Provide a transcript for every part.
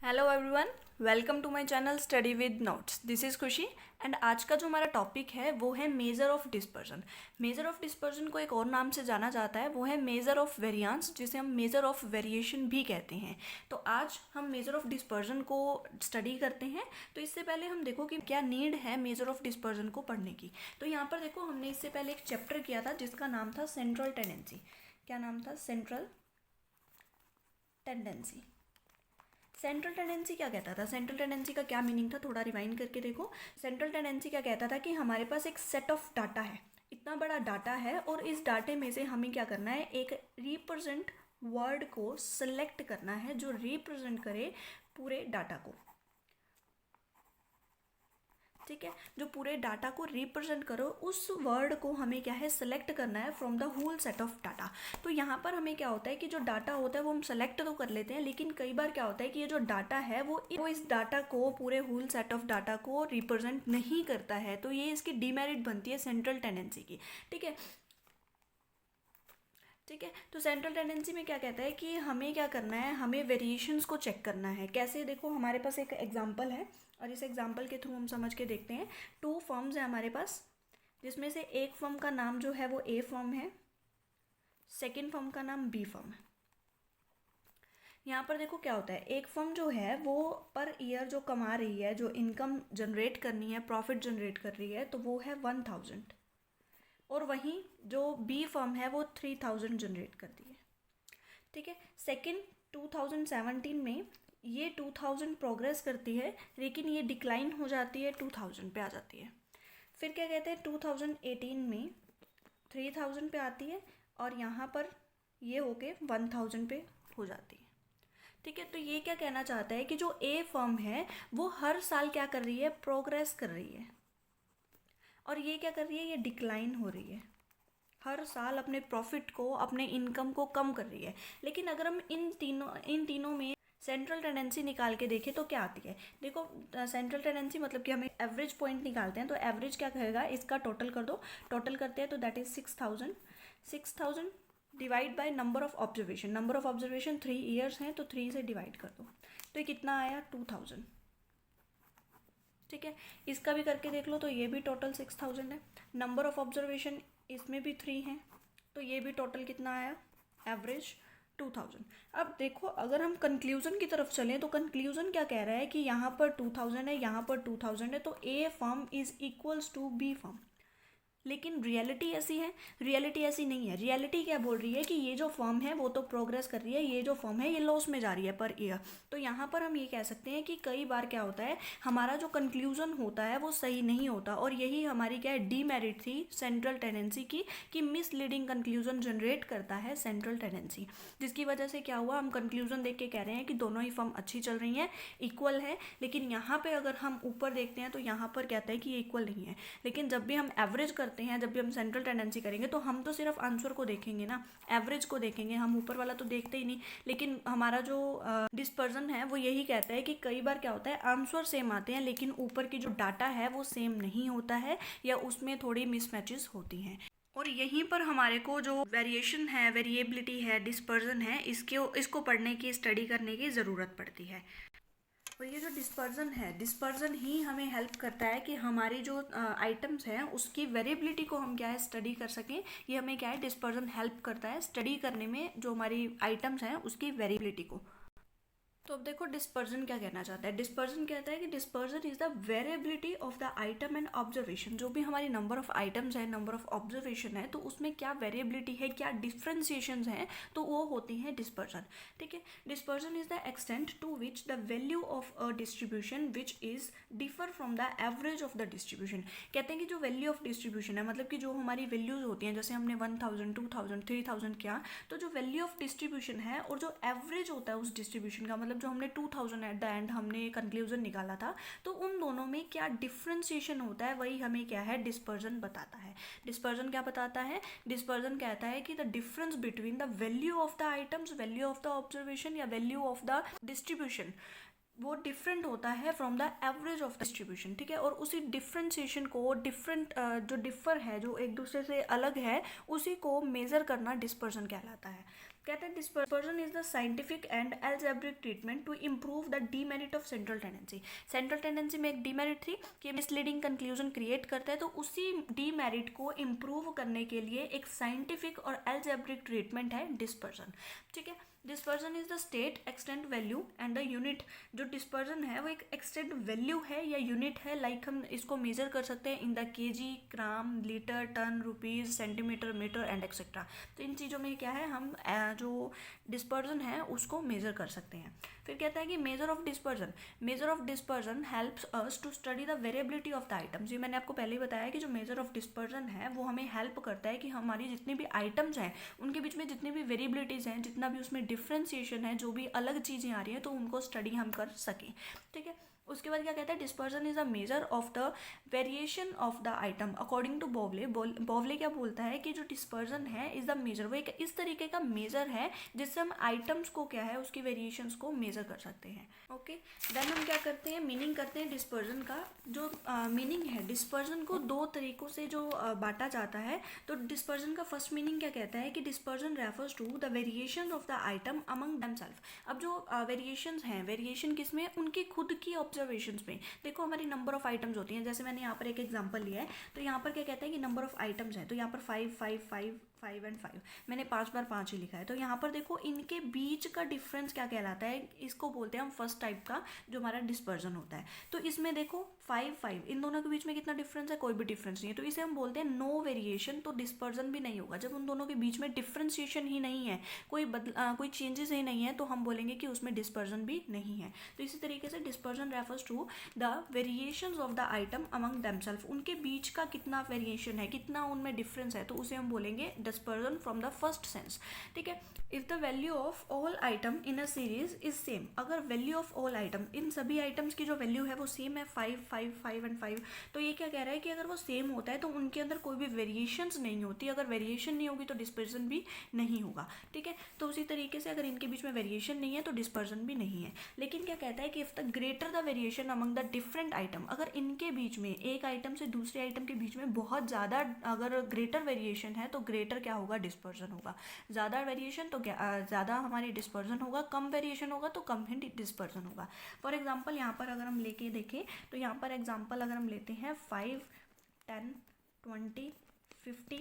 Hello everyone, welcome to my channel study with notes. This is Khushi and आज का जो हमारा टॉपिक है वो है measure of dispersion. Measure of dispersion को एक और नाम से जाना जाता है, वो है मेज़र ऑफ वेरिएंस, जिसे हम मेज़र ऑफ वेरिएशन भी कहते हैं। तो आज हम मेज़र ऑफ डिस्पर्जन को स्टडी करते हैं। तो इससे पहले हम देखो कि क्या नीड है मेज़र ऑफ डिस्पर्जन को पढ़ने की। तो यहाँ पर देखो, हमने इससे पहले एक चैप्टर किया था जिसका नाम था सेंट्रल टेंडेंसी। क्या नाम था? Central tendency. सेंट्रल टेंडेंसी क्या कहता था? सेंट्रल टेंडेंसी का क्या मीनिंग था, थोड़ा रिवाइंड करके देखो। सेंट्रल टेंडेंसी क्या कहता था कि हमारे पास एक सेट ऑफ डाटा है, इतना बड़ा डाटा है, और इस डाटे में से हमें क्या करना है, एक रिप्रेजेंट वर्ड को सेलेक्ट करना है जो रिप्रेजेंट करे पूरे डाटा को। ठीक है, जो पूरे डाटा को रिप्रेजेंट करो, उस वर्ड को हमें क्या है, सेलेक्ट करना है from the whole set of data. तो यहाँ पर हमें क्या होता है कि जो डाटा होता है वो हम सेलेक्ट तो कर लेते हैं, लेकिन कई बार क्या होता है कि ये जो डाटा है वो इस डाटा को, पूरे होल सेट ऑफ डाटा को रिप्रेजेंट नहीं करता है। तो ये इसकी डीमेरिट बनती है सेंट्रल टेंडेंसी की। ठीक है, तो सेंट्रल टेंडेंसी में क्या कहता है कि हमें क्या करना है, हमें वेरिएशंस को चेक करना है। कैसे? देखो, हमारे पास एक एग्जांपल है और इस एग्जांपल के थ्रू हम समझ के देखते हैं। 2 फर्म्स हैं हमारे पास, जिसमें से एक फर्म का नाम जो है वो ए फर्म है, सेकेंड फर्म का नाम बी फर्म है। यहाँ पर देखो क्या होता है, एक फर्म जो है वो पर ईयर जो कमा रही है, जो इनकम जनरेट करनी है, प्रॉफिट जनरेट कर रही है, तो वो है 1000, और वहीं जो बी फर्म है वो 3000 जनरेट करती है। ठीक है, सेकेंड 2017 में ये 2000 प्रोग्रेस करती है, लेकिन ये डिक्लाइन हो जाती है, 2000 पे आ जाती है। फिर क्या कहते हैं, 2018 में 3000 पे आती है, और यहाँ पर ये होके 1000 पे हो जाती है। ठीक है, तो ये क्या कहना चाहता है कि जो ए फर्म है वो हर साल क्या कर रही है, प्रोग्रेस कर रही है, और ये क्या कर रही है, ये डिक्लाइन हो रही है, हर साल अपने प्रॉफिट को, अपने इनकम को कम कर रही है। लेकिन अगर हम इन तीनों में सेंट्रल टेंडेंसी निकाल के देखें तो क्या आती है? देखो, सेंट्रल टेंडेंसी मतलब कि हमें एवरेज पॉइंट निकालते हैं, तो एवरेज क्या कहेगा, इसका टोटल कर दो। टोटल करते हैं तो that is 6000 divide by number of observation. Number of observation 3 years हैं, तो 3 से डिवाइड कर दो, तो ये कितना आया, 2000। ठीक है, इसका भी करके देख लो, तो ये भी टोटल 6000 है। नंबर ऑफ ऑब्जर्वेशन इसमें भी 3 हैं, तो ये भी टोटल कितना आया, एवरेज 2000। अब देखो, अगर हम कंक्लूजन की तरफ चलें तो कंक्लूजन क्या कह रहा है कि यहाँ पर 2000 है, यहाँ पर 2000 है, तो A firm is equals to B firm. लेकिन रियलिटी ऐसी है? रियलिटी ऐसी नहीं है। रियलिटी क्या बोल रही है कि ये जो फर्म है वो तो प्रोग्रेस कर रही है, ये जो फर्म है ये लॉस में जा रही है पर ईयर। तो यहाँ पर हम ये कह सकते हैं कि कई बार क्या होता है, हमारा जो कंक्लूजन होता है वो सही नहीं होता, और यही हमारी क्या है, डीमेरिट थी सेंट्रल टेंडेंसी की, कि मिसलीडिंग कंक्लूजन जनरेट करता है सेंट्रल टेंडेंसी, जिसकी वजह से क्या हुआ, हम कंक्लूजन देख के कह रहे हैं कि दोनों ही फर्म अच्छी चल रही हैं, इक्वल है। लेकिन यहाँ पे अगर हम ऊपर देखते हैं तो यहाँ पर कहता है कि ये इक्वल नहीं है। लेकिन जब भी हम एवरेज करते हैं, जब भी हम सेंट्रल टेंडेंसी करेंगे, तो हम तो सिर्फ आंसर को देखेंगे ना, एवरेज को देखेंगे, हम ऊपर वाला तो देखते ही नहीं। लेकिन हमारा जो डिस्पर्जन है वो यही कहता है कि कई बार क्या होता है, आंसर सेम आते हैं लेकिन ऊपर की जो डाटा है वो सेम नहीं होता है, या उसमें थोड़ी मिसमैचेस होती हैं। और यहीं पर हमारे को जो वेरिएशन है, वेरिएबिलिटी है, डिस्पर्जन है, इसको पढ़ने की, स्टडी करने की ज़रूरत पड़ती है। और ये जो डिस्पर्जन है, डिस्पर्जन ही हमें हेल्प करता है कि हमारी जो आइटम्स हैं उसकी वेरिएबिलिटी को हम क्या है, स्टडी कर सकें। ये हमें क्या है, डिस्पर्जन हेल्प करता है स्टडी करने में, जो हमारी आइटम्स हैं उसकी वेरिएबिलिटी को। तो अब देखो, डिस्पर्जन क्या कहना चाहता है। डिस्पर्जन कहता है कि dispersion is the variability of the item and observation. जो भी हमारी नंबर ऑफ आइटम्स है, नंबर ऑफ ऑब्जर्वेशन है, तो उसमें क्या वेरिएबिलिटी है, क्या डिफ्रेंसिएशन है, तो वो होती है डिस्पर्जन। ठीक है, dispersion is the extent to which the value of a distribution which is differ from the average of the distribution. कहते हैं कि जो वैल्यू ऑफ डिस्ट्रीब्यूशन है, मतलब कि जो हमारी वैल्यूज होती हैं, जैसे हमने 1000, 2000, 3000 किया, तो जो वैल्यू ऑफ डिस्ट्रीब्यूशन है और जो एवरेज होता है उस डिस्ट्रीब्यूशन का, मतलब जो हमने 2000 एट द एंड हमने कंक्लूजन निकाला था, तो उन दोनों में क्या डिफ्रेंसिएशन होता है, वही हमें क्या है, डिस्पर्जन बताता है। डिस्पर्जन क्या बताता है? डिस्पर्जन कहता है कि the difference between the value of the items, value of the observation या वैल्यू ऑफ द डिस्ट्रीब्यूशन, वो डिफरेंट होता है from the average of distribution. ठीक है, और उसी डिफ्रेंसिएशन को, जो डिफर है, जो एक दूसरे से अलग है, उसी को मेज़र करना डिस्पर्जन कहलाता है। कहते हैं dispersion is the scientific and algebraic treatment to improve the demerit of central tendency. Central tendency में एक डीमेरिट थी कि मिसलीडिंग कंक्लूजन क्रिएट करता है, तो उसी डीमेरिट को इम्प्रूव करने के लिए एक साइंटिफिक और एल्जेब्रिक ट्रीटमेंट है डिस्पर्जन। ठीक है, dispersion is the state, extent, value and the unit. जो डिस्पर्जन है वो एक एक्सटेंट वैल्यू है या यूनिट है, लाइक हम इसको मेजर कर सकते हैं in the KG, gram, litre, ton, rupees, centimetre, metre and etcetera. तो इन चीज़ों में क्या है, हम जो डिस्पर्जन है उसको मेजर कर सकते हैं। फिर कहता है कि measure of dispersion helps us to study the variability of the items. ये मैंने आपको पहले ही बताया कि जो मेजर ऑफ डिस्पर्जन है वो हमें हेल्प करता है कि हमारी जितनी भी आइटम्स हैं उनके बीच में जितनी भी वेरिएबिलिटीज़ हैं, जितना भी उसमें डिफ्रेंसिएशन है, जो भी अलग चीज़ें आ रही हैं, तो उनको स्टडी हम कर सकें। ठीक है, उसके बाद क्या कहता है, dispersion is a measure of the variation of the item according to Bowley. Bowley क्या बोलता है कि जो डिस्पर्जन है इज द मेजर, वो एक इस तरीके का मेजर है जिससे हम आइटम्स को क्या है उसकी वेरिएशंस को मेजर कर सकते हैं। ओके, देन हम क्या करते हैं, मीनिंग करते हैं डिस्पर्जन का। जो मीनिंग है, डिस्पर्जन को दो तरीकों से जो बांटा जाता है। तो डिस्पर्जन का फर्स्ट मीनिंग क्या कहता है कि dispersion refers to the variation of the item among themselves. अब जो वेरिएशंस हैं, वेरिएशन किसमें, उनकी खुद की ऑब्जर्वेशंस में। देखो हमारी नंबर ऑफ आइटम्स होती हैं, जैसे मैंने यहाँ पर एक एग्जांपल लिया है, तो यहाँ पर क्या कहता है कि नंबर ऑफ आइटम्स हैं, तो यहाँ पर 5 5 5 5 एंड 5, मैंने 5 बार 5 ही लिखा है। तो यहाँ पर देखो इनके बीच का डिफरेंस क्या कहलाता है, इसको बोलते हैं हम फर्स्ट टाइप का जो हमारा डिस्पर्जन होता है। तो इसमें देखो 5 5, इन दोनों के बीच में कितना डिफरेंस है, कोई भी डिफरेंस नहीं है, तो इसे हम बोलते हैं नो वेरिएशन। तो डिस्पर्जन भी नहीं होगा जब उन दोनों के बीच में डिफ्रेंसिएशन ही नहीं है, कोई चेंजेस ही नहीं है, तो हम बोलेंगे कि उसमें डिस्पर्जन भी नहीं है। तो इसी तरीके से dispersion refers to the variations of the item among themselves, उनके बीच का कितना वेरिएशन है, कितना उनमें डिफरेंस है, तो उसे हम बोलेंगे dispersion from the first sense. ठीक है, if the value of all item in a series is same, अगर वैल्यू ऑफ ऑल आइटम, इन सभी आइटम्स की जो वैल्यू है वो सेम है, 5 5 5 एंड 5, तो ये क्या कह रहा है कि अगर वो सेम होता है तो उनके अंदर कोई भी वेरिएशंस नहीं होती। अगर वेरिएशन नहीं होगी तो डिस्पर्जन भी नहीं होगा। ठीक है, तो उसी तरीके से अगर इनके बीच में वेरिएशन नहीं है तो डिस्पर्जन भी नहीं है। लेकिन क्या कहता है कि if the greater the variation among the different item, अगर इनके बीच में एक आइटम से दूसरे आइटम के बीच में बहुत ज़्यादा अगर ग्रेटर वेरिएशन है तो ग्रेटर क्या होगा, डिस्पर्जन होगा। ज़्यादा वेरिएशन तो ज़्यादा हमारी डिस्पर्जन होगा, कम वेरिएशन होगा तो कम ही डिस्पर्जन होगा। फॉर एग्जांपल यहाँ पर अगर हम लेके देखें तो यहाँ पर एग्जांपल अगर हम लेते हैं 5 10 20 50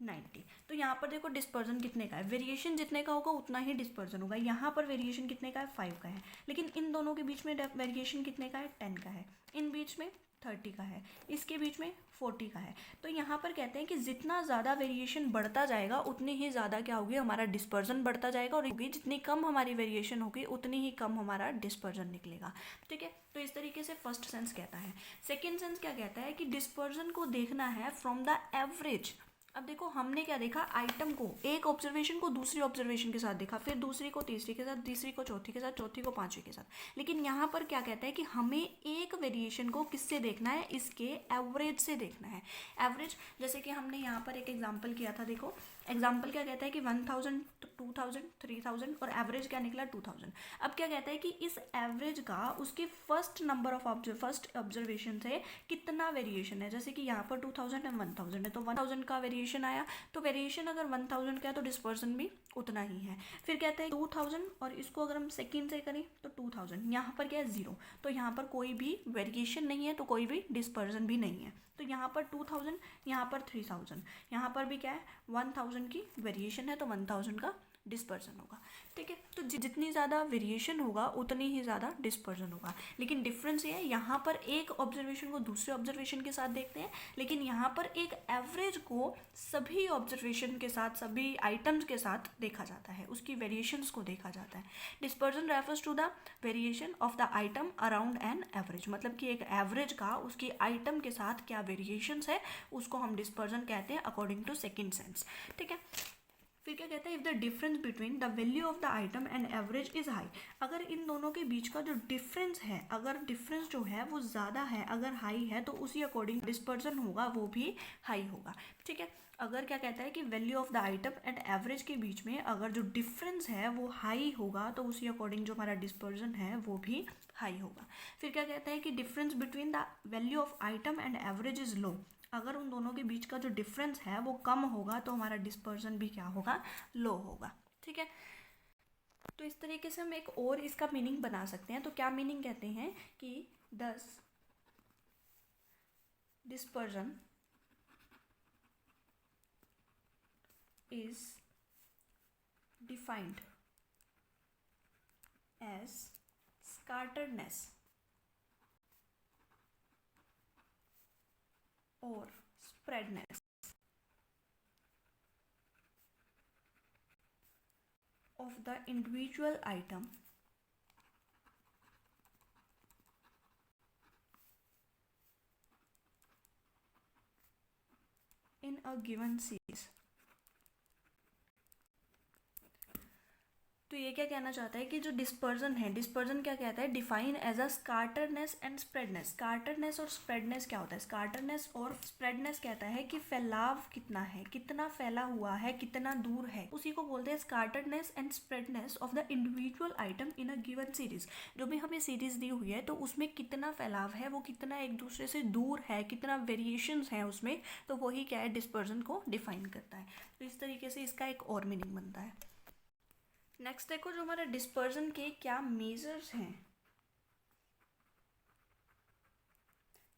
90, तो यहाँ पर देखो डिस्पर्जन कितने का है, वेरिएशन जितने का होगा उतना ही डिस्पर्जन होगा। यहाँ पर वेरिएशन कितने का है, 5 का है, लेकिन इन दोनों के बीच में वेरिएशन कितने का है, 10 का है, इन बीच में 30 का है, इसके बीच में 40 का है। तो यहाँ पर कहते हैं कि जितना ज़्यादा वेरिएशन बढ़ता जाएगा उतनी ही ज़्यादा क्या होगी, हमारा डिस्पर्जन बढ़ता जाएगा, और जितनी कम हमारी वेरिएशन होगी उतनी ही कम हमारा डिस्पर्जन निकलेगा। ठीक है, तो इस तरीके से फर्स्ट सेंस कहता है। सेकेंड सेंस क्या कहता है कि डिस्पर्जन को देखना है फ्रॉम द एवरेज। अब देखो हमने क्या देखा, आइटम को, एक ऑब्जर्वेशन को दूसरी ऑब्जर्वेशन के साथ देखा, फिर दूसरी को तीसरी के साथ, तीसरी को चौथी के साथ, चौथी को पांचवी के साथ। लेकिन यहाँ पर क्या कहता है कि हमें एक वेरिएशन को किससे देखना है, इसके एवरेज से देखना है। एवरेज, जैसे कि हमने यहाँ पर एक एग्जाम्पल किया था, देखो एग्जाम्पल क्या कहता है कि 1000 2000 3000 और एवरेज क्या निकला 2000। अब क्या कहता है कि इस एवरेज का उसके first number of first observation से कितना वेरिएशन है। जैसे कि यहाँ पर 2000 है, 1000 है, तो 1000 का वेरिएशन आया, तो वेरिएशन अगर 1000 का है तो डिस्पर्जन भी उतना ही है। फिर कहते हैं 2000 और इसको अगर हम सेकेंड से करें तो 2000, यहाँ पर क्या है 0, तो यहाँ पर कोई भी वेरिएशन नहीं है तो कोई भी डिस्पर्जन भी नहीं है। तो यहाँ पर 2000, यहाँ पर 3000, यहाँ पर भी क्या है 1000 की वेरिएशन है तो 1000 का डिस्पर्जन होगा। ठीक है, तो जितनी ज़्यादा वेरिएशन होगा उतनी ही ज़्यादा डिस्पर्जन होगा। लेकिन डिफरेंस ये है, यहाँ पर एक ऑब्जर्वेशन को दूसरे ऑब्जर्वेशन के साथ देखते हैं, लेकिन यहाँ पर एक एवरेज को सभी ऑब्जर्वेशन के साथ, सभी आइटम्स के साथ देखा जाता है, उसकी वेरिएशंस को देखा जाता है। Dispersion refers to the variation of the item around an average, मतलब कि एक एवरेज का उसकी आइटम के साथ क्या वेरिएशंस है उसको हम डिस्पर्जन कहते हैं अकॉर्डिंग टू सेकेंड सेंस। ठीक है, फिर क्या कहता है, if the difference between the value of the item and average is high, अगर इन दोनों के बीच का जो डिफरेंस है, अगर डिफरेंस जो है वो ज़्यादा है, अगर हाई है, तो उसी अकॉर्डिंग डिस्पर्जन होगा वो भी हाई होगा। ठीक है, अगर क्या कहता है कि value of the item and average के बीच में अगर जो डिफरेंस है वो हाई होगा तो उसी अकॉर्डिंग जो हमारा डिस्पर्जन है वो भी हाई होगा। फिर क्या कहता है कि difference between the value of item and average is low, अगर उन दोनों के बीच का जो डिफरेंस है वो कम होगा तो हमारा डिस्पर्जन भी क्या होगा, लो होगा। ठीक है, तो इस तरीके से हम एक और इसका मीनिंग बना सकते हैं। तो क्या मीनिंग कहते हैं कि thus dispersion is defined as scatteredness or spreadness of the individual item in a given series। तो ये क्या कहना चाहता है कि जो डिस्पर्जन है, डिस्पर्जन क्या कहता है, डिफाइन एज अ स्काटरनेस एंड स्प्रेडनेस। स्काटरनेस और स्प्रेडनेस क्या होता है, स्काटरनेस और स्प्रेडनेस कहता है कि फैलाव कितना है, कितना फैला हुआ है, कितना दूर है, उसी को बोलते हैं scatterness and spreadness of the individual item in a given series. जो भी हमें सीरीज दी हुई है तो उसमें कितना फैलाव है, वो कितना एक दूसरे से दूर है, कितना वेरिएशंस है उसमें, तो वही क्या है, डिस्पर्जन को डिफाइन करता है। तो इस तरीके से इसका एक और मीनिंग बनता है। नेक्स्ट देखो, जो हमारा डिस्पर्जन के क्या मेजर्स हैं,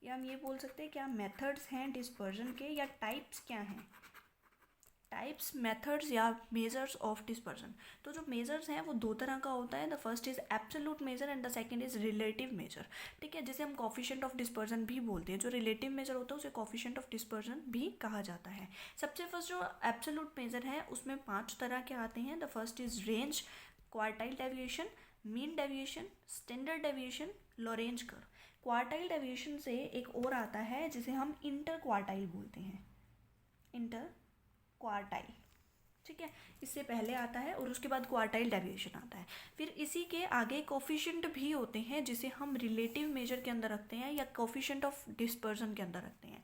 या हम ये बोल सकते हैं क्या मेथड्स हैं डिस्पर्जन के, या टाइप्स क्या हैं, टाइप्स, मेथड्स या मेजर्स ऑफ डिस्पर्जन। तो जो मेजर्स हैं वो दो तरह का होता है। The first is absolute major and the second is relative major. ठीक है, जिसे हम कोफिशिएंट ऑफ डिस्पर्जन भी बोलते हैं। जो रिलेटिव मेजर होता है उसे कोफिशिएंट ऑफ डिस्पर्जन भी कहा जाता है। सबसे फर्स्ट जो एब्सोल्यूट मेजर है उसमें 5 तरह के आते हैं। The first is range, quartile deviation, mean deviation, standard deviation, Lorentz curve. Quartile deviation से एक और आता है जिसे हम इंटर क्वार्टाइल बोलते हैं, इंटर क्वार्टाइल। ठीक है, इससे पहले आता है और उसके बाद क्वार्टाइल डेविएशन आता है। फिर इसी के आगे कोफिशिएंट भी होते हैं जिसे हम रिलेटिव मेजर के अंदर रखते हैं या कोफिशिएंट ऑफ डिस्पर्जन के अंदर रखते हैं।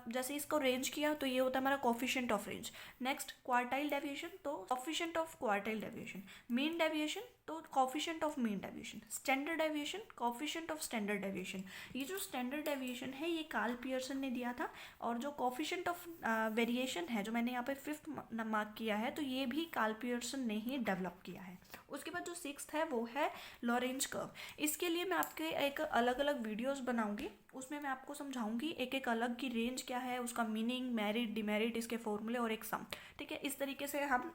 जैसे इसको रेंज किया तो ये होता है हमारा coefficient of range. Next quartile deviation तो coefficient of quartile deviation. Mean deviation तो coefficient of mean deviation. Standard deviation coefficient of standard deviation. ये जो स्टैंडर्ड डेविएशन है ये कार्ल पियर्सन ने दिया था, और जो कोफिशिएंट ऑफ वेरिएशन है जो मैंने यहाँ पे 5th मार्क किया है तो ये भी कार्ल पियर्सन ने ही डेवलप किया है। उसके बाद जो 6th है वो है लॉरेंज कर्व। इसके लिए मैं आपके एक अलग अलग वीडियोस बनाऊंगी, उसमें मैं आपको समझाऊंगी एक एक अलग की रेंज क्या है, उसका मीनिंग, मेरिट, डिमेरिट, इसके फॉर्मूले और एक सम। ठीक है, इस तरीके से हम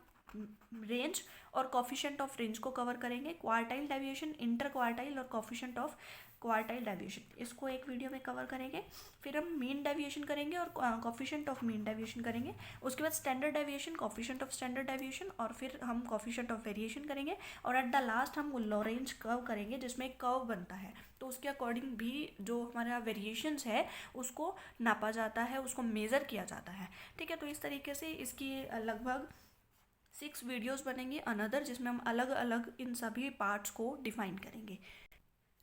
रेंज और कोफिशिएंट ऑफ रेंज को कवर करेंगे। क्वार्टाइल डेविएशन, इंटर क्वार्टाइल और कोफिशिएंट ऑफ क्वार्टाइल डेविएशन, इसको एक वीडियो में कवर करेंगे। फिर हम मीन डेविएशन करेंगे और कोफिशिएंट ऑफ मीन डेविएशन करेंगे। उसके बाद standard deviation, coefficient of standard deviation, और फिर हम कोफिशिएंट ऑफ वेरिएशन करेंगे। और एट द लास्ट हम लॉरेंज कर्व करेंगे जिसमें कर्व बनता है, तो उसके अकॉर्डिंग भी जो हमारा वेरिएशंस है उसको नापा जाता है, उसको मेज़र किया जाता है। ठीक है, तो इस तरीके से इसकी लगभग 6 वीडियोस बनेंगे अनदर, जिसमें हम अलग अलग इन सभी पार्ट्स को डिफाइन करेंगे।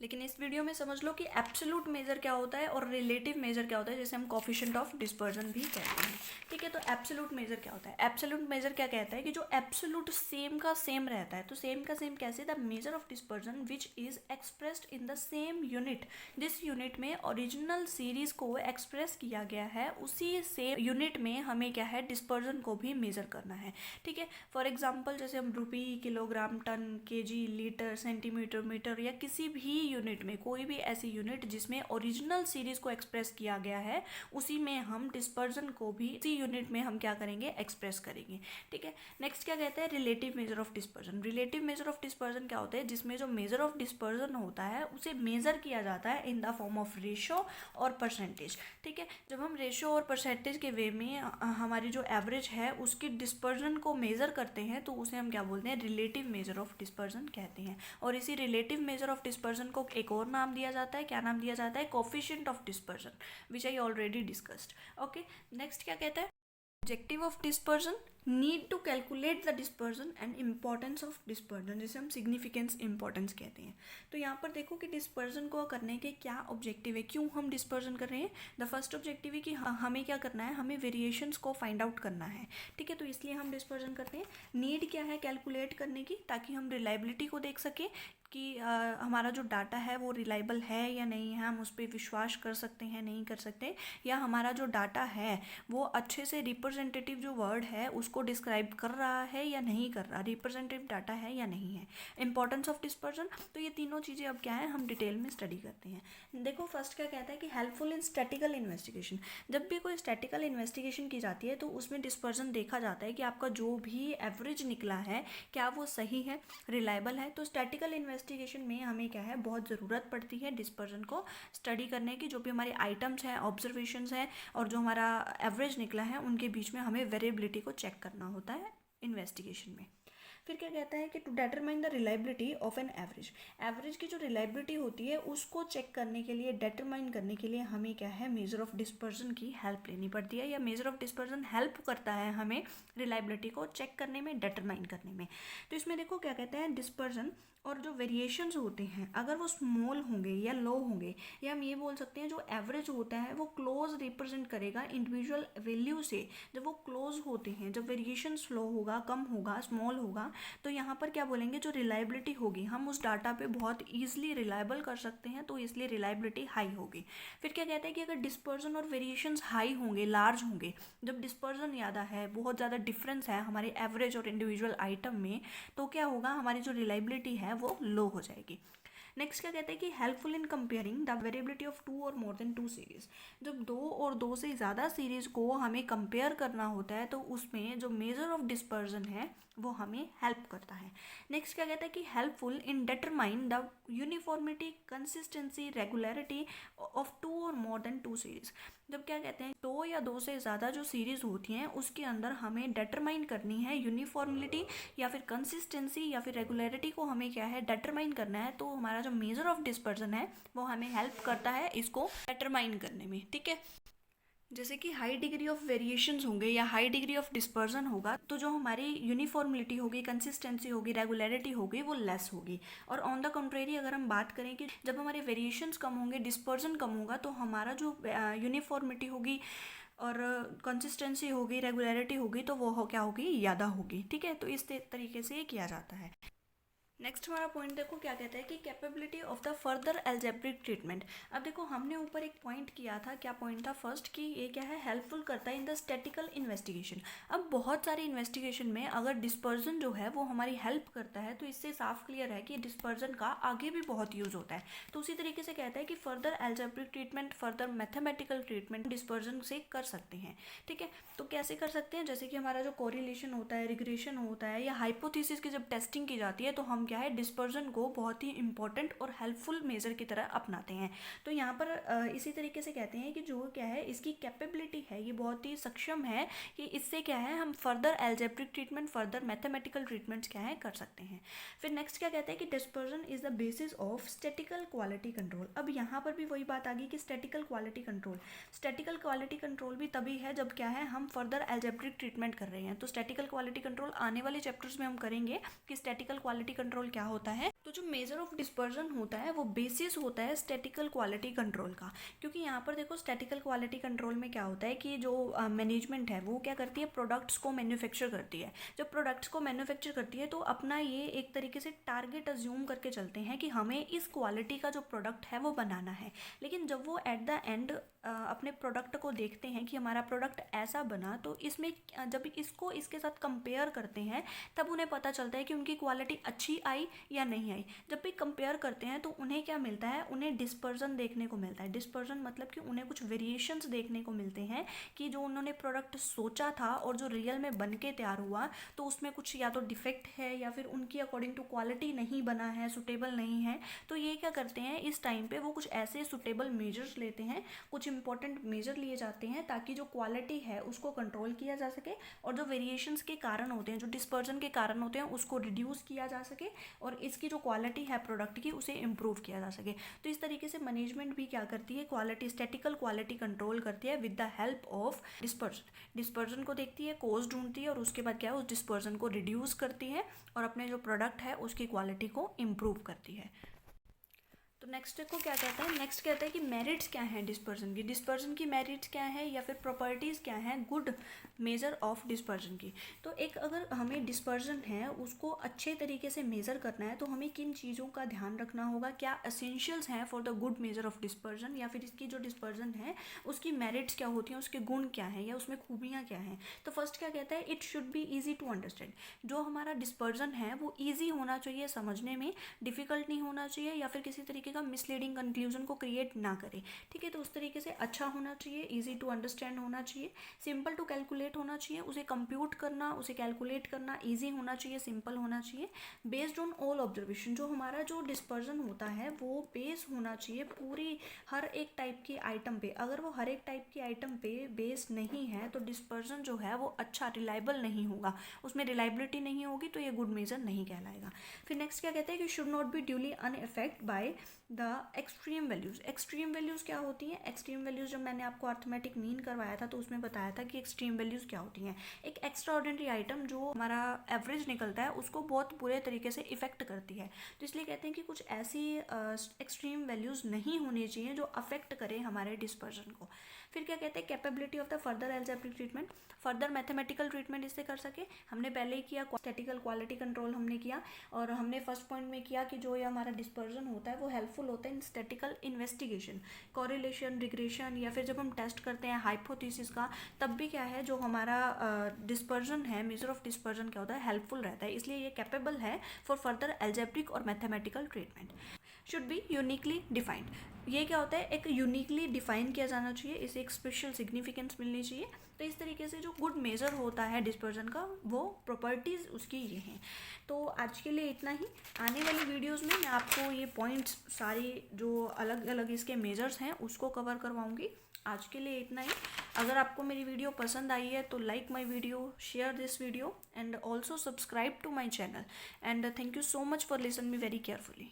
लेकिन इस वीडियो में समझ लो कि एब्सोल्यूट मेजर क्या होता है और रिलेटिव मेजर क्या होता है, जैसे हम कोफिशिएंट ऑफ डिस्पर्जन भी कहते हैं। ठीक है, तो एब्सोल्यूट मेजर क्या होता है, एब्सोल्यूट मेजर क्या कहता है कि जो एब्सोल्यूट सेम का सेम रहता है। तो सेम का सेम कैसे, the major of dispersion which is expressed in the same unit, जिस यूनिट में ओरिजिनल सीरीज को एक्सप्रेस किया गया है उसी सेम यूनिट में हमें क्या है, डिस्पर्जन को भी मेजर करना है। ठीक है, फॉर एग्जाम्पल जैसे हम rupee, kilogram, ton, KG, litre, centimetre, metre, या किसी भी यूनिट में, कोई भी ऐसी यूनिट जिसमें ओरिजिनल सीरीज को एक्सप्रेस किया गया है उसी में हम डिस्पर्जन को भी इसी यूनिट में हम क्या करेंगे, एक्सप्रेस करेंगे। ठीक है, नेक्स्ट क्या कहते हैं, relative major of dispersion. Relative major of dispersion क्या होता है, जिसमें जो मेजर ऑफ डिस्पर्जन होता है उसे मेजर किया जाता है in the form of ratio और परसेंटेज। ठीक है, जब हम रेशो और परसेंटेज के वे में हमारी जो एवरेज है उसकी डिस्पर्जन को मेजर करते हैं तो उसे हम क्या बोलते हैं, रिलेटिव मेजर ऑफ डिस्पर्जन कहते हैं। और इसी रिलेटिव मेजर ऑफ डिस्पर्जन को एक और नाम दिया जाता है, क्या नाम दिया जाता है, coefficient of dispersion, which I already discussed. Okay, next क्या कहता है, objective of dispersion, need to calculate the dispersion and importance of dispersion, जिसे हम सिग्निफिकेंस इंपॉर्टेंस कहते हैं। तो यहाँ पर देखो कि डिस्पर्जन को करने के क्या ऑब्जेक्टिव है, क्यों हम डिस्पर्जन कर रहे हैं। द फर्स्ट ऑब्जेक्टिव है कि हमें क्या करना है, हमें वेरिएशंस को फाइंड आउट करना है। ठीक है, तो इसलिए हम डिस्पर्जन करते हैं। नीड क्या है, कैलकुलेट करने की, ताकि हम रिलायबिलिटी को देख सकें कि हमारा जो डाटा है वो रिलायबल है या नहीं है, हम उस पर विश्वास कर सकते हैं नहीं कर सकते, या हमारा जो डाटा है वो अच्छे से रिप्रेजेंटेटिव जो वर्ड है उसको को डिस्क्राइब कर रहा है या नहीं कर रहा, रिप्रेजेंटेटिव डाटा है या नहीं है। इंपॉर्टेंस ऑफ डिस्पर्जन, तो ये तीनों चीज़ें अब क्या है हम डिटेल में स्टडी करते हैं। देखो फर्स्ट क्या कहता है कि हेल्पफुल इन स्टैटिकल इन्वेस्टिगेशन। जब भी कोई स्टैटिकल इन्वेस्टिगेशन की जाती है तो उसमें डिस्पर्जन देखा जाता है कि आपका जो भी एवरेज निकला है क्या वो सही है, रिलायबल है। तो स्टैटिकल इन्वेस्टिगेशन में हमें क्या है बहुत ज़रूरत पड़ती है डिस्पर्जन को स्टडी करने की। जो भी हमारे आइटम्स हैं, ऑब्जर्वेशंस हैं और जो हमारा एवरेज निकला है उनके बीच में हमें वेरिएबिलिटी को चेक करना होता है इन्वेस्टिगेशन में। फिर क्या कहता है कि to determine the reliability of an average, average की जो रिलायबिलिटी होती है उसको चेक करने के लिए, डिटरमाइन करने के लिए हमें क्या है मेजर ऑफ डिस्पर्जन की हेल्प लेनी पड़ती है, या मेजर ऑफ डिस्पर्जन हेल्प करता है हमें रिलायबिलिटी को चेक करने में, डिटरमाइन करने में। तो इसमें देखो क्या कहते हैं डिस्पर्जन और जो वेरिएशंस होते हैं अगर वो स्मॉल होंगे या लो होंगे, या हम ये बोल सकते हैं जो एवरेज होता है वो क्लोज रिप्रेजेंट करेगा इंडिविजुअल वैल्यू से। जब वो क्लोज होते हैं, जब वेरिएशन स्लो होगा, कम होगा, स्मॉल होगा, तो यहाँ पर क्या बोलेंगे जो रिलायबिलिटी होगी हम उस डाटा पे बहुत ईजिली रिलायबल कर सकते हैं, तो इसलिए रिलायबिलिटी हाई होगी। फिर क्या कहते हैं कि अगर डिस्पर्जन और वेरिएशंस हाई होंगे, लार्ज होंगे, जब डिस्पर्जन ज़्यादा है, बहुत ज़्यादा डिफरेंस है हमारे एवरेज और इंडिविजुअल आइटम में, तो क्या होगा हमारी जो रिलायबिलिटी है वो लो हो जाएगी। नेक्स्ट क्या कहते हैं कि helpful in comparing the variability of 2 और मोर देन 2 सीरीज। जब 2 और 2 से ज़्यादा सीरीज को हमें कंपेयर करना होता है तो उसमें जो मेजर ऑफ डिस्पर्जन है वो हमें हेल्प करता है। नेक्स्ट क्या कहता है कि helpful in determine the uniformity, consistency, regularity of 2 और मोर देन 2 सीरीज। जब क्या कहते हैं 2 या 2 से ज़्यादा जो सीरीज़ होती हैं उसके अंदर हमें डिटरमाइन करनी है यूनिफॉर्मिलिटी या फिर कंसिस्टेंसी या फिर रेगुलरिटी को हमें क्या है डिटरमाइन करना है, तो हमारा जो मेजर ऑफ डिस्पर्जन है वो हमें हेल्प करता है इसको डिटरमाइन करने में। ठीक है, जैसे कि हाई डिग्री ऑफ वेरिएशंस होंगे या हाई डिग्री ऑफ डिस्पर्जन होगा तो जो हमारी यूनिफॉर्मिलिटी होगी, कंसिस्टेंसी होगी, रेगुलरिटी होगी वो लेस होगी। और ऑन द कंट्रेरी अगर हम बात करें कि जब हमारे वेरिएशंस कम होंगे, डिस्पर्जन कम होगा, तो हमारा जो यूनिफॉर्मिटी होगी और कंसिस्टेंसी होगी, रेगुलरिटी होगी, तो वो क्या होगी ज़्यादा होगी। ठीक है, तो इस तरीके से ये किया जाता है। नेक्स्ट हमारा पॉइंट देखो क्या कहता है कि capability of the further algebraic treatment. अब देखो हमने ऊपर एक पॉइंट किया था, क्या पॉइंट था फर्स्ट कि ये क्या है हेल्पफुल करता है इन द स्टैटिकल इन्वेस्टिगेशन। अब बहुत सारे इन्वेस्टिगेशन में अगर डिस्पर्जन जो है वो हमारी हेल्प करता है तो इससे साफ क्लियर है कि डिस्पर्जन का आगे भी बहुत यूज़ होता है। तो उसी तरीके से कहता है कि further algebraic treatment, further mathematical treatment dispersion से कर सकते हैं। ठीक है, तो कैसे कर सकते हैं, जैसे कि हमारा जो कोरिलेशन होता है, रिग्रेशन होता है, या हाइपोथेसिस की जब टेस्टिंग की जाती है तो हम क्या है डिस्पर्जन को बहुत ही इंपॉर्टेंट और हेल्पफुल मेजर की तरह अपनाते हैं। तो यहाँ पर इसी तरीके से कहते हैं कि जो क्या है इसकी कैपेबिलिटी है, ये बहुत ही सक्षम है कि इससे क्या है हम further algebraic treatment, further mathematical treatments क्या है कर सकते हैं। फिर नेक्स्ट क्या कहते हैं कि dispersion is the basis of statistical quality control. अब यहाँ पर भी वही बात आ गई कि statistical quality control, statistical quality control भी तभी है जब क्या है हम फर्दर एल्जेब्रिक ट्रीटमेंट कर रहे हैं। तो स्टैटिकल क्वालिटी कंट्रोल आने वाले चैप्टर्स में हम करेंगे कि स्टैटिकल क्वालिटी कंट्रोल क्या होता है। तो जो मेजर ऑफ डिस्पर्जन होता है वो बेसिस होता है स्टैटिकल क्वालिटी कंट्रोल का। क्योंकि यहाँ पर देखो स्टैटिकल क्वालिटी कंट्रोल में क्या होता है कि जो मैनेजमेंट है वो क्या करती है प्रोडक्ट्स को मैन्युफैक्चर करती है। जब प्रोडक्ट्स को मैन्युफैक्चर करती है तो अपना ये एक तरीके से टारगेट अज्यूम करके चलते हैं कि हमें इस क्वालिटी का जो प्रोडक्ट है वो बनाना है। लेकिन जब वो एट द एंड अपने प्रोडक्ट को देखते हैं कि हमारा प्रोडक्ट ऐसा बना, तो इसमें जब इसको इसके साथ कंपेयर करते हैं तब उन्हें पता चलता है कि उनकी क्वालिटी अच्छी आई या नहीं आई। जब भी कंपेयर करते हैं तो उन्हें क्या मिलता है, उन्हें डिस्पर्जन देखने को मिलता है। डिस्पर्जन मतलब कि उन्हें कुछ वेरिएशंस देखने को मिलते हैं कि जो उन्होंने प्रोडक्ट सोचा था और जो रियल में बन के तैयार हुआ तो उसमें कुछ या तो डिफेक्ट है या फिर उनकी अकॉर्डिंग टू क्वालिटी नहीं बना है, सुटेबल नहीं है। तो ये क्या करते हैं इस टाइम पे वो कुछ ऐसे सुटेबल मेजर्स लेते हैं, कुछ इंपॉर्टेंट मेजर लिए जाते हैं ताकि जो क्वालिटी है उसको कंट्रोल किया जा सके और जो वेरिएशंस के कारण होते हैं, जो डिस्पर्जन के कारण होते हैं उसको रिड्यूस किया जा सके और इसकी जो क्वालिटी है प्रोडक्ट की उसे इम्प्रूव किया जा सके। तो इस तरीके से मैनेजमेंट भी क्या करती है, क्वालिटी, स्टैटिकल क्वालिटी कंट्रोल करती है with the help of dispersion. Dispersion को देखती है, कोज ढूंढती है और उसके बाद क्या है उस डिस्पर्जन को रिड्यूस करती है और अपने जो प्रोडक्ट है उसकी क्वालिटी को इम्प्रूव करती है। तो नेक्स्ट को क्या कहता है, नेक्स्ट कहता है कि मेरिट्स क्या हैं डिस्पर्जन की, डिस्पर्जन की मेरिट्स क्या है या फिर प्रॉपर्टीज़ क्या हैं गुड मेज़र ऑफ डिस्पर्जन की। तो एक अगर हमें डिस्पर्जन है उसको अच्छे तरीके से मेज़र करना है तो हमें किन चीज़ों का ध्यान रखना होगा, क्या एसेंशियल्स हैं for the good measure of dispersion, या फिर इसकी जो डिस्पर्जन है उसकी मेरिट्स क्या होती हैं, उसके गुण क्या हैं या उसमें खूबियाँ क्या हैं। तो फर्स्ट क्या कहता है, it should be easy to understand. जो हमारा डिस्पर्जन है वो ईजी होना चाहिए समझने में, डिफ़िकल्ट नहीं होना चाहिए या फिर किसी तरीके का मिसलीडिंग कंक्लूजन को क्रिएट ना करे। ठीक है, तो उस तरीके से अच्छा होना चाहिए, ईजी टू अंडरस्टैंड होना चाहिए, सिंपल टू कैलकुलेट होना चाहिए, उसे कंप्यूट करना उसे कैलकुलेट करना ईजी होना चाहिए, सिंपल होना चाहिए, बेस्ड ऑन ऑल ऑब्जर्वेशन। जो हमारा जो डिस्पर्जन होता है वो बेस होना चाहिए पूरी हर एक टाइप की आइटम पे। अगर वो हर एक टाइप की आइटम पे बेस नहीं है तो डिस्पर्जन जो है वो अच्छा रिलायबल नहीं होगा, उसमें रिलायबिलिटी नहीं होगी, तो ये गुड मेजर नहीं कहलाएगा। फिर नेक्स्ट क्या कहते हैं कि should not be duly unaffect by the extreme values. Extreme values क्या होती हैं? एक्सट्रीम वैल्यूज़ जब मैंने आपको अर्थमेटिक मीन करवाया था तो उसमें बताया था कि एक्सट्रीम वैल्यूज़ क्या होती हैं। एक एक्स्ट्रा ऑर्डिनरी आइटम जो हमारा एवरेज निकलता है उसको बहुत बुरे तरीके से इफेक्ट करती है। तो इसलिए कहते हैं कि कुछ ऐसी एक्सट्रीम वैल्यूज़ नहीं होनी चाहिए जो अफेक्ट करें हमारे डिस्पर्जन को। फिर क्या कहते हैं, capability of the further algebraic treatment, further mathematical treatment इससे कर सके। हमने पहले ही किया स्टैटिकल क्वालिटी कंट्रोल हमने किया, और हमने फर्स्ट पॉइंट में किया कि जो ये हमारा डिस्पर्जन होता है वो हेल्पफुल होता है इन स्टैटिकल इन्वेस्टिगेशन, कॉरिलेशन, रिग्रेशन, या फिर जब हम टेस्ट करते हैं हाइपोथेसिस का तब भी क्या है जो हमारा डिस्पर्जन है, मेजर ऑफ डिस्पर्जन क्या होता है, हेल्पफुल रहता है। इसलिए ये कैपेबल है फॉर फर्दर एल्जेब्रिक और mathematical treatment. Should be uniquely defined. ये क्या होता है, एक यूनिकली डिफाइन किया जाना चाहिए, इसे एक स्पेशल सिग्निफिकेंस मिलनी चाहिए। तो इस तरीके से जो गुड मेजर होता है डिस्पर्जन का वो प्रॉपर्टीज़ उसकी ये हैं। तो आज के लिए इतना ही। आने वाली वीडियोस में मैं आपको ये पॉइंट्स सारी जो अलग अलग इसके मेजर्स हैं उसको कवर करवाऊंगी। आज के लिए इतना ही। अगर आपको मेरी वीडियो पसंद आई है तो like my video, share this video and also subscribe to my channel, and thank you so much for listen me very carefully.